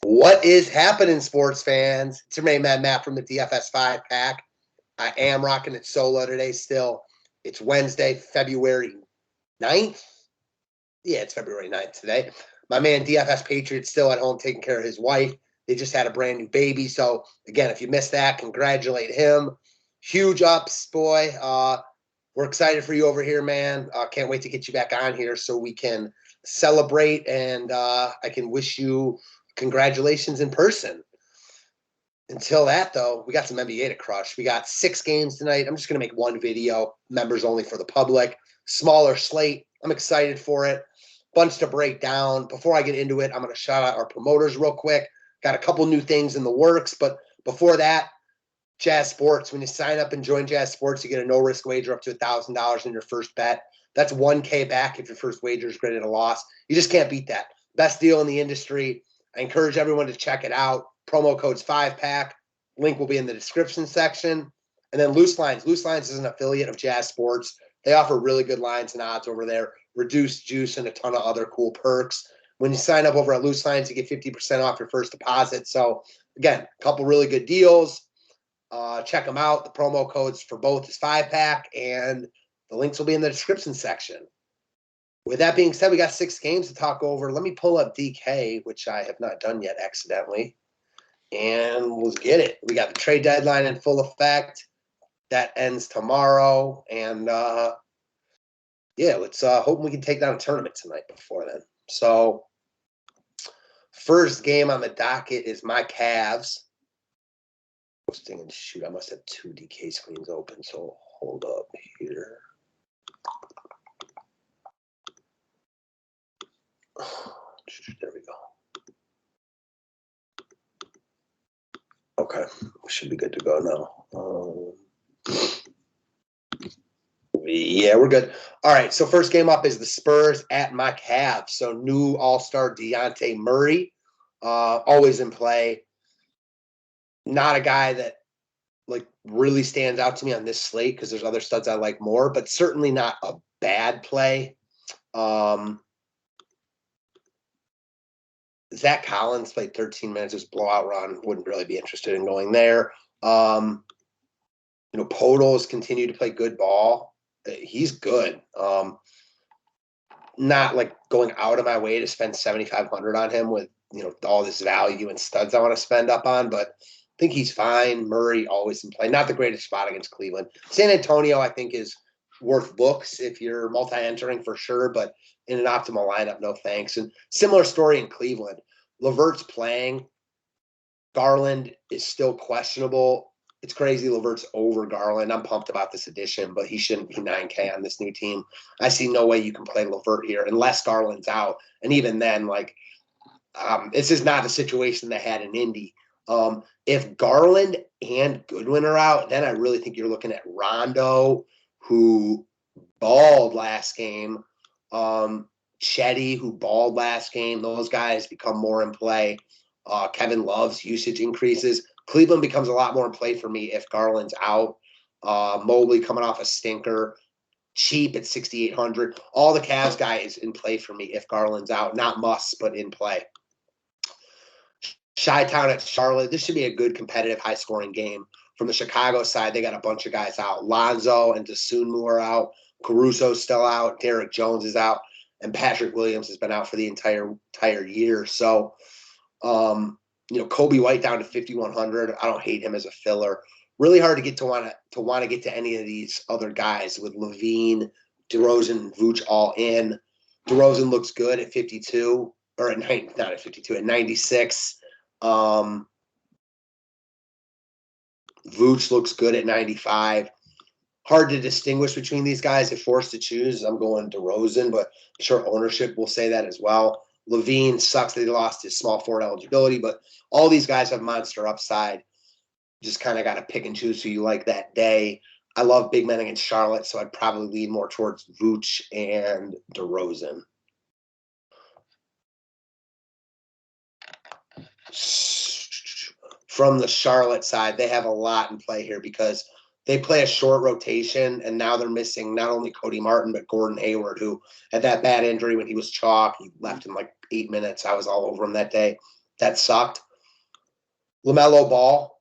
What is happening, sports fans? It's your main man, Matt, from the DFS 5-pack. I am rocking it solo today still. It's Wednesday, February 9th. Yeah, it's February 9th today. My man, DFS Patriot's still at home taking care of his wife. They just had a brand new baby. So, again, if you missed that, congratulate him. Huge ups, boy. We're excited for you over here, man. Can't wait to get you back on here so we can celebrate, and I can wish you congratulations in person. Until that, though, we got some NBA to crush. We got 6 games tonight. I'm just going to make one video, members only for the public. Smaller slate. I'm excited for it. Bunch to break down. Before I get into it, I'm going to shout out our promoters real quick. Got a couple new things in the works, but before that, Jazz Sports. When you sign up and join Jazz Sports, you get a no-risk wager up to $1,000 in your first bet. That's $1K back if your first wager is graded a loss. You just can't beat that. Best deal in the industry. I encourage everyone to check it out. Promo code's 5-pack. Link will be in the description section. And then Loose Lines. Loose Lines is an affiliate of Jazz Sports. They offer really good lines and odds over there. Reduced juice and a ton of other cool perks. When you sign up over at Loose Lines, you get 50% off your first deposit. So, again, a couple really good deals. Check them out. The promo codes for both is 5-pack, and the links will be in the description section. With that being said, we got 6 games to talk over. Let me pull up DK, which I have not done yet accidentally, and let's get it. We got the trade deadline in full effect. That ends tomorrow, and let's hope we can take down a tournament tonight before then. So, first game on the docket is my Cavs. And shoot, I must have 2 DK screens open, so hold up here. There we go. Okay, we should be good to go now. Yeah, we're good. All right, so first game up is the Spurs at my Cavs. So new All-Star Dejounte Murray, always in play. Not a guy that really stands out to me on this slate because there's other studs I like more, but certainly not a bad play. Zach Collins played 13 minutes, just blowout run. Wouldn't really be interested in going there. Podol's continued to play good ball. He's good. Not like going out of my way to spend $7,500 on him with all this value and studs I want to spend up on, but I think he's fine. Murray always in play. Not the greatest spot against Cleveland. San Antonio, I think, is worth looks if you're multi-entering for sure, but in an optimal lineup, no thanks. And similar story in Cleveland. LeVert's playing. Garland is still questionable. It's crazy LeVert's over Garland. I'm pumped about this addition, but he shouldn't be 9K on this new team. I see no way you can play LeVert here unless Garland's out. And even then, this is not a situation they had in Indy. If Garland and Goodwin are out, then I really think you're looking at Rondo, who balled last game. Chetty, who balled last game. Those guys become more in play. Kevin Love's usage increases. Cleveland becomes a lot more in play for me if Garland's out. Mobley coming off a stinker. Cheap at 6,800. All the Cavs guys in play for me if Garland's out. Not musts, but in play. Chi-Town at Charlotte. This should be a good, competitive, high-scoring game. From the Chicago side, they got a bunch of guys out. Lonzo and Dosunmu are out. Caruso's still out. Derek Jones is out. And Patrick Williams has been out for the entire year. So, Kobe White down to 5,100. I don't hate him as a filler. Really hard to get to want to get to any of these other guys with Levine, DeRozan, and Vooch all in. DeRozan looks good at 52, or not at 52, at 96. Vooch looks good at 95. Hard to distinguish between these guys. If forced to choose, I'm going DeRozan, but I'm sure ownership will say that as well. Levine sucks that he lost his small forward eligibility, but all these guys have monster upside. Just kind of got to pick and choose who you like that day. I love big men against Charlotte, so I'd probably lean more towards Vooch and DeRozan. From the Charlotte side, they have a lot in play here because they play a short rotation, and now they're missing not only Cody Martin, but Gordon Hayward, who had that bad injury when he was chalk. He left in 8 minutes. I was all over him that day. That sucked. LaMelo Ball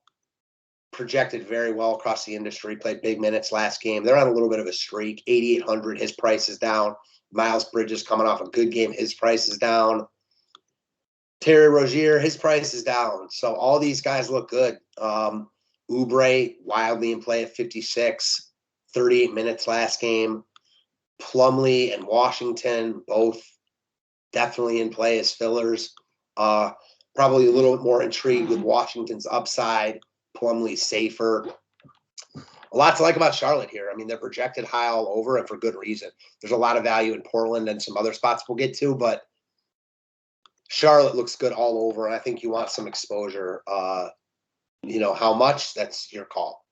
projected very well across the industry, played big minutes last game. They're on a little bit of a streak. 8,800, his price is down. Miles Bridges coming off a good game, his price is down. Terry Rozier, his price is down. So all these guys look good. Oubre, wildly in play at 56, 38 minutes last game. Plumlee and Washington, both definitely in play as fillers. Probably a little bit more intrigued with Washington's upside. Plumlee safer. A lot to like about Charlotte here. I mean, they're projected high all over, and for good reason. There's a lot of value in Portland and some other spots we'll get to, but Charlotte looks good all over, and I think you want some exposure. How much? That's your call.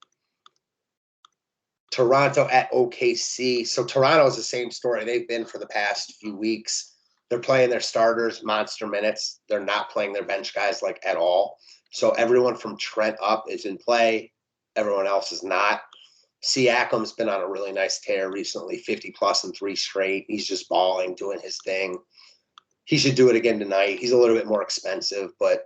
Toronto at OKC. So Toronto is the same story they've been for the past few weeks. They're playing their starters monster minutes. They're not playing their bench guys like at all. So everyone from Trent up is in play. Everyone else is not. Siakam's been on a really nice tear recently, 50-plus in 3 straight. He's just balling, doing his thing. He should do it again tonight. He's a little bit more expensive, but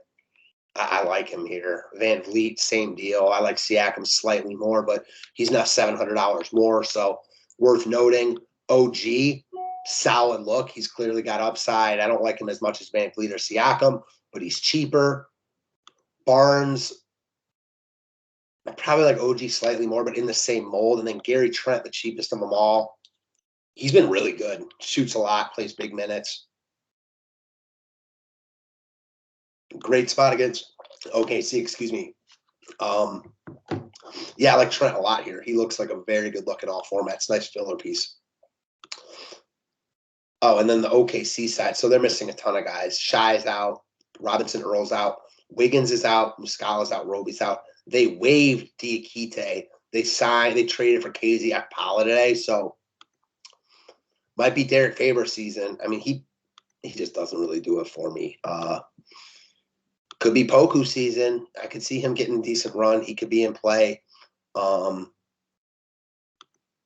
I like him here. Van Vliet, same deal. I like Siakam slightly more, but he's now $700 more, so worth noting. OG, solid look. He's clearly got upside. I don't like him as much as Van Vliet or Siakam, but he's cheaper. Barnes, I probably like OG slightly more, but in the same mold. And then Gary Trent, the cheapest of them all. He's been really good. Shoots a lot, plays big minutes. Great spot against OKC, excuse me. Yeah, I like Trent a lot here. He looks like a very good look in all formats. Nice filler piece. Oh, and then the OKC side. So they're missing a ton of guys. Shai's out. Robinson Earl's out. Wiggins is out. Muscala's out. Roby's out. They waived Diakite. They traded for KZ Akpala today. So might be Derek Favors season. I mean, he just doesn't really do it for me. Could be Poku season. I could see him getting a decent run. He could be in play.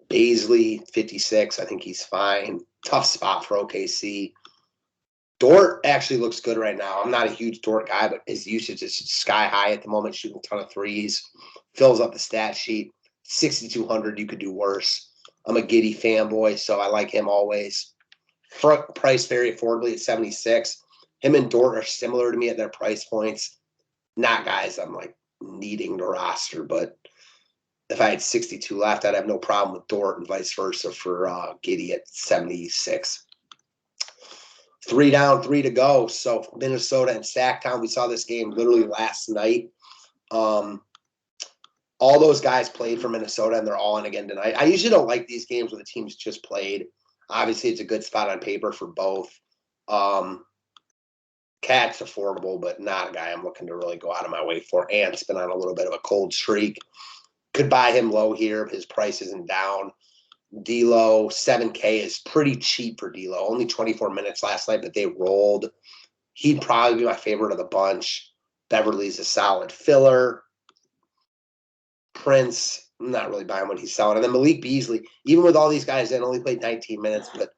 Baisley, 56. I think he's fine. Tough spot for OKC. Dort actually looks good right now. I'm not a huge Dort guy, but his usage is sky high at the moment, shooting a ton of threes. Fills up the stat sheet. 6,200, you could do worse. I'm a Giddy fanboy, so I like him always. Price very affordably at 76. Him and Dort are similar to me at their price points. Not guys I'm like needing to roster, but if I had 62 left, I'd have no problem with Dort and vice versa for Giddy at 76. 3 down, 3 to go. So Minnesota and Sacktown, we saw this game literally last night. All those guys played for Minnesota, and they're all in again tonight. I usually don't like these games where the teams just played. Obviously, it's a good spot on paper for both. Cat's affordable, but not a guy I'm looking to really go out of my way for. Ant's been on a little bit of a cold streak. Could buy him low here if his price isn't down. D'Lo, 7K is pretty cheap for D'Lo. Only 24 minutes last night, but they rolled. He'd probably be my favorite of the bunch. Beverly's a solid filler. Prince, I'm not really buying what he's selling. And then Malik Beasley, even with all these guys in, only played 19 minutes, but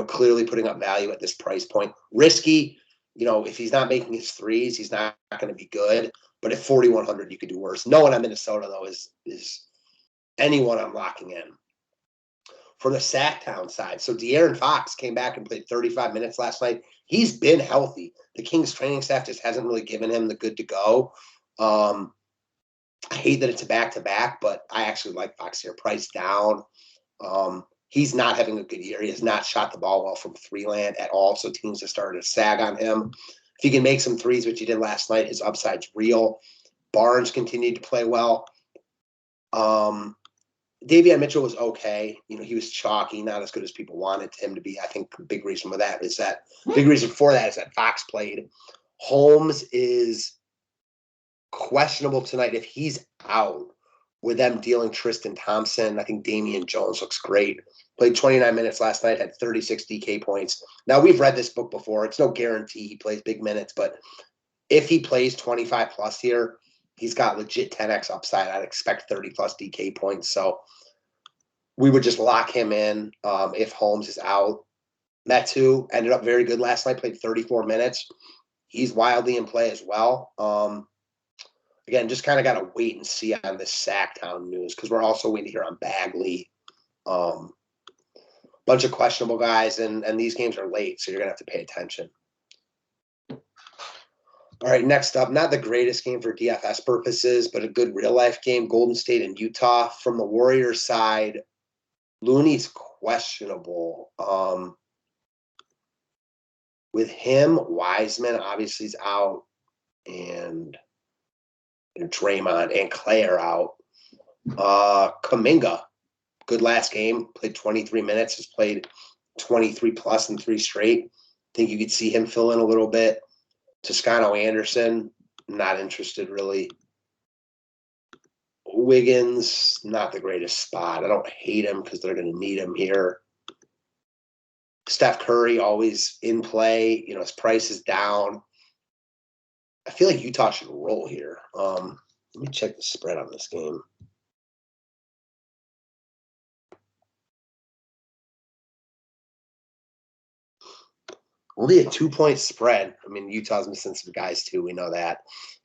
clearly putting up value at this price point. Risky, if he's not making his threes, he's not going to be good. But at 4,100, you could do worse. No one on Minnesota, though, is anyone I'm locking in. For the Sacktown side, so De'Aaron Fox came back and played 35 minutes last night. He's been healthy. The Kings training staff just hasn't really given him the good to go. I hate that it's a back-to-back, but I actually like Fox here. Price down. He's not having a good year. He has not shot the ball well from three land at all, so teams have started to sag on him. If he can make some threes, which he did last night, his upside's real. Barnes continued to play well. Davion Mitchell was okay. He was chalky, not as good as people wanted him to be. I think the big reason for that is that Fox played. Holmes is questionable tonight. If he's out with them dealing Tristan Thompson, I think Damian Jones looks great. Played 29 minutes last night, had 36 DK points. Now, we've read this book before. It's no guarantee he plays big minutes, but if he plays 25 plus here, he's got legit 10x upside. I'd expect 30 plus DK points. So we would just lock him in if Holmes is out. Metu ended up very good last night, played 34 minutes. He's wildly in play as well. Again, just kind of got to wait and see on this Sacktown news because we're also waiting to hear on Bagley. Bunch of questionable guys, and these games are late, so you're going to have to pay attention. All right, next up, not the greatest game for DFS purposes, but a good real-life game, Golden State and Utah. From the Warriors side, Looney's questionable. With him, Wiseman obviously is out, and Draymond and Clay are out. Kuminga, good last game, played 23 minutes, has played 23 plus in 3 straight. Think you could see him fill in a little bit. Toscano Anderson, not interested really. Wiggins, not the greatest spot. I don't hate him because they're going to need him here. Steph Curry, always in play. His price is down. I feel like Utah should roll here. Let me check the spread on this game. Only a 2-point spread. I mean, Utah's missing some guys too. We know that.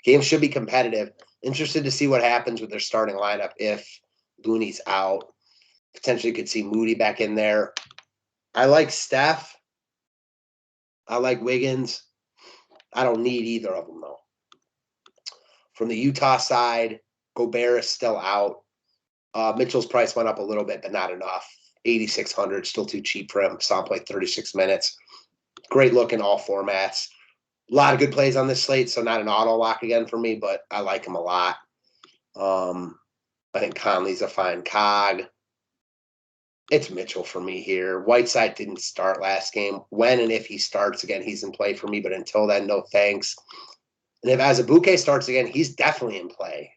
Game should be competitive. Interested to see what happens with their starting lineup if Looney's out. Potentially could see Moody back in there. I like Steph. I like Wiggins. I don't need either of them, though. From the Utah side, Gobert is still out. Mitchell's price went up a little bit, but not enough. 8,600, still too cheap for him. Saw him play 36 minutes. Great look in all formats. A lot of good plays on this slate, so not an auto lock again for me, but I like him a lot. I think Conley's a fine cog. It's Mitchell for me here. Whiteside didn't start last game. When and if he starts again, he's in play for me, but until then, no thanks. And if Azubuike starts again, he's definitely in play.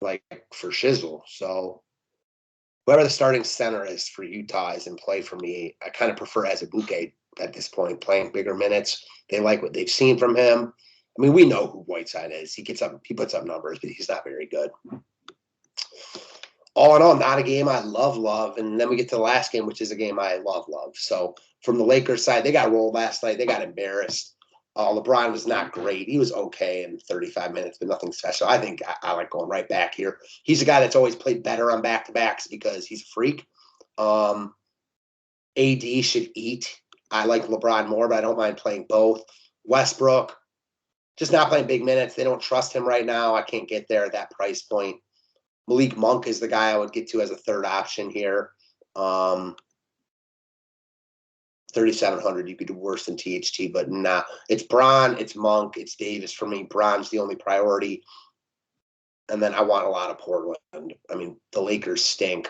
Like for shizzle. So whoever the starting center is for Utah is in play for me. I kind of prefer Azubuike at this point, playing bigger minutes. They like what they've seen from him. I mean, we know who Whiteside is. He puts up numbers, but he's not very good. All in all, not a game I love. And then we get to the last game, which is a game I love. So from the Lakers side, they got rolled last night. They got embarrassed. LeBron was not great. He was okay in 35 minutes, but nothing special. I think I like going right back here. He's a guy that's always played better on back-to-backs because he's a freak. AD should eat. I like LeBron more, but I don't mind playing both. Westbrook, just not playing big minutes. They don't trust him right now. I can't get there at that price point. Malik Monk is the guy I would get to as a third option here. 3,700, you could do worse than THT, but nah. It's Bron, it's Monk, it's Davis for me. Bron's the only priority. And then I want a lot of Portland. I mean, the Lakers stink.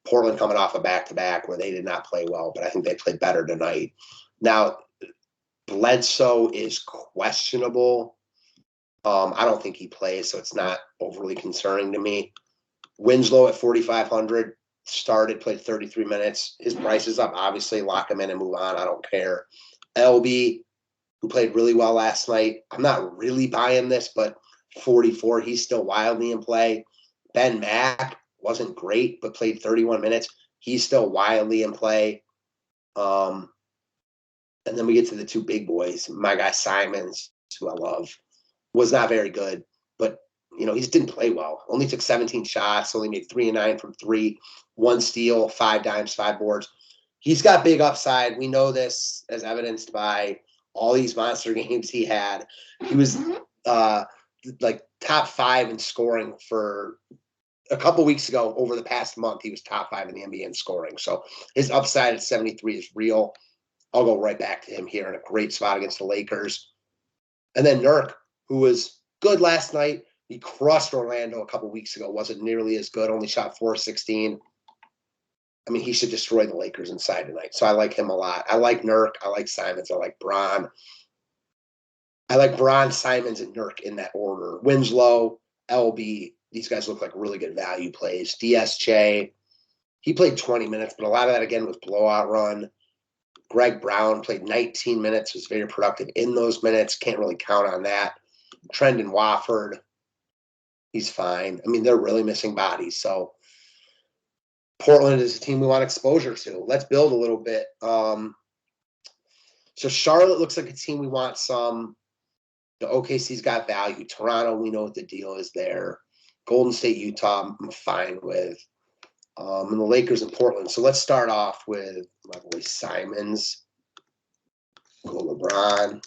Portland coming off a back-to-back where they did not play well, but I think they played better tonight. Now, Bledsoe is questionable. I don't think he plays, so it's not overly concerning to me. Winslow at 4,500, started, played 33 minutes. His price is up, obviously. Lock him in and move on. I don't care. LB, who played really well last night. I'm not really buying this, but 44, he's still wildly in play. Ben Mack wasn't great, but played 31 minutes. He's still wildly in play. And then we get to the two big boys. My guy Simons, who I love, was not very good, but he just didn't play well. Only took 17 shots, only made 3 and 9 from 3, 1 steal, 5 dimes, 5 boards. He's got big upside. We know this as evidenced by all these monster games he had. He was like top 5 in scoring for a couple weeks ago. Over the past month, he was top 5 in the NBA in scoring. So his upside at 73 is real. I'll go right back to him here in a great spot against the Lakers. And then Nurk, who was good last night. He crushed Orlando a couple weeks ago. Wasn't nearly as good. Only shot 4-16. I mean, he should destroy the Lakers inside tonight. So I like him a lot. I like Nurk. I like Simons. I like Bron. I like Bron, Simons, and Nurk in that order. Winslow, LB. These guys look like really good value plays. DSJ. He played 20 minutes, but a lot of that, again, was blowout run. Greg Brown played 19 minutes, was very productive in those minutes. Can't really count on that. Trent and Wofford. He's fine. I mean, they're really missing bodies. So Portland is a team we want exposure to. Let's build a little bit. So Charlotte looks like a team we want some. The OKC's got value. Toronto, we know what the deal is there. Golden State, Utah, I'm fine with. And the Lakers and Portland. So let's start off with my boy Simons. Go LeBron.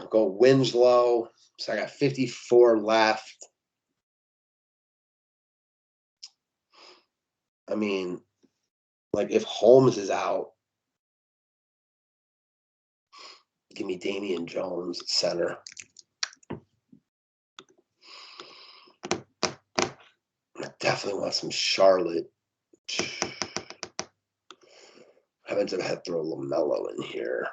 Go Winslow. So I got 54 left. I mean, like if Holmes is out, give me Damian Jones at center. I definitely want some Charlotte. I meant to have throw LaMelo in here.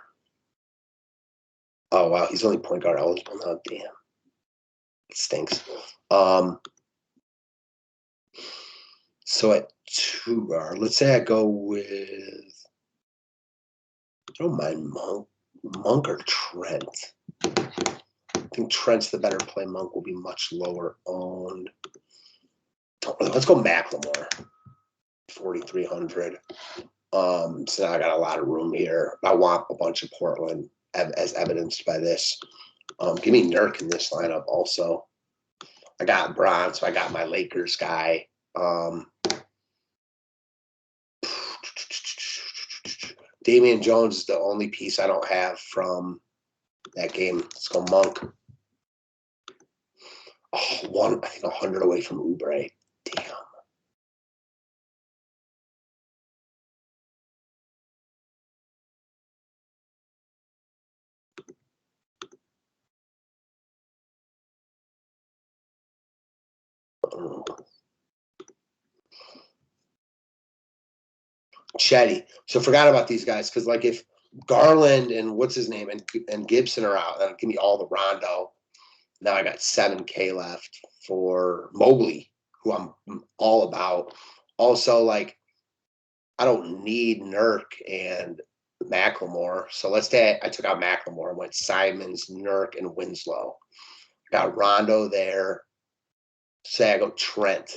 Oh wow, he's only point guard eligible now. Damn, it stinks. So at 2 guard, let's say I go with. I don't mind Monk or Trent. I think Trent's the better play. Monk will be much lower owned. Let's go Macklemore. 4,300. So now I got a lot of room here. I want a bunch of Portland, as evidenced by this. Give me Nurk in this lineup also. I got Bron, so I got my Lakers guy. Damian Jones is the only piece I don't have from that game. Let's go Monk. I think 100 away from Oubre. Damn. Chetty. So forgot about these guys because like if Garland and what's his name and Gibson are out, then give me all the Rondo. Now I got 7K left for Mobley, who I'm all about. Also, like I don't need Nurk and Macklemore. So let's say I took out Macklemore and went Simons, Nurk, and Winslow. Got Rondo there. Say I go Trent.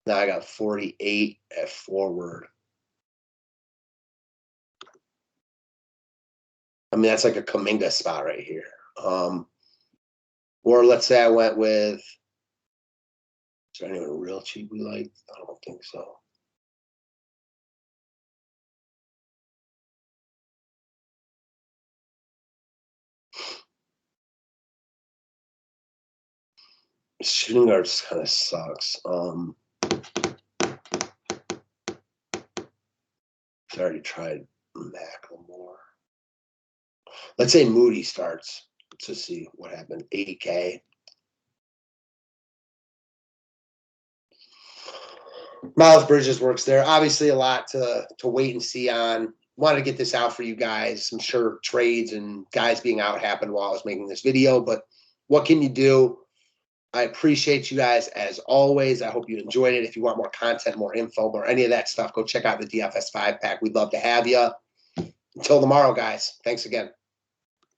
Now I got 48 at forward. I mean, that's like a Kuminga spot right here. Or let's say I went with, is there anyone real cheap we like? I don't think so. Shooting guard just kind of sucks. I already tried Macklemore. Let's say Moody starts to see what happened. 8K. Miles Bridges works there. Obviously, a lot to wait and see on. Wanted to get this out for you guys. I'm sure trades and guys being out happened while I was making this video, but what can you do? I appreciate you guys as always. I hope you enjoyed it. If you want more content, more info, or any of that stuff, go check out the DFS 5-pack. We'd love to have you. Until tomorrow, guys. Thanks again.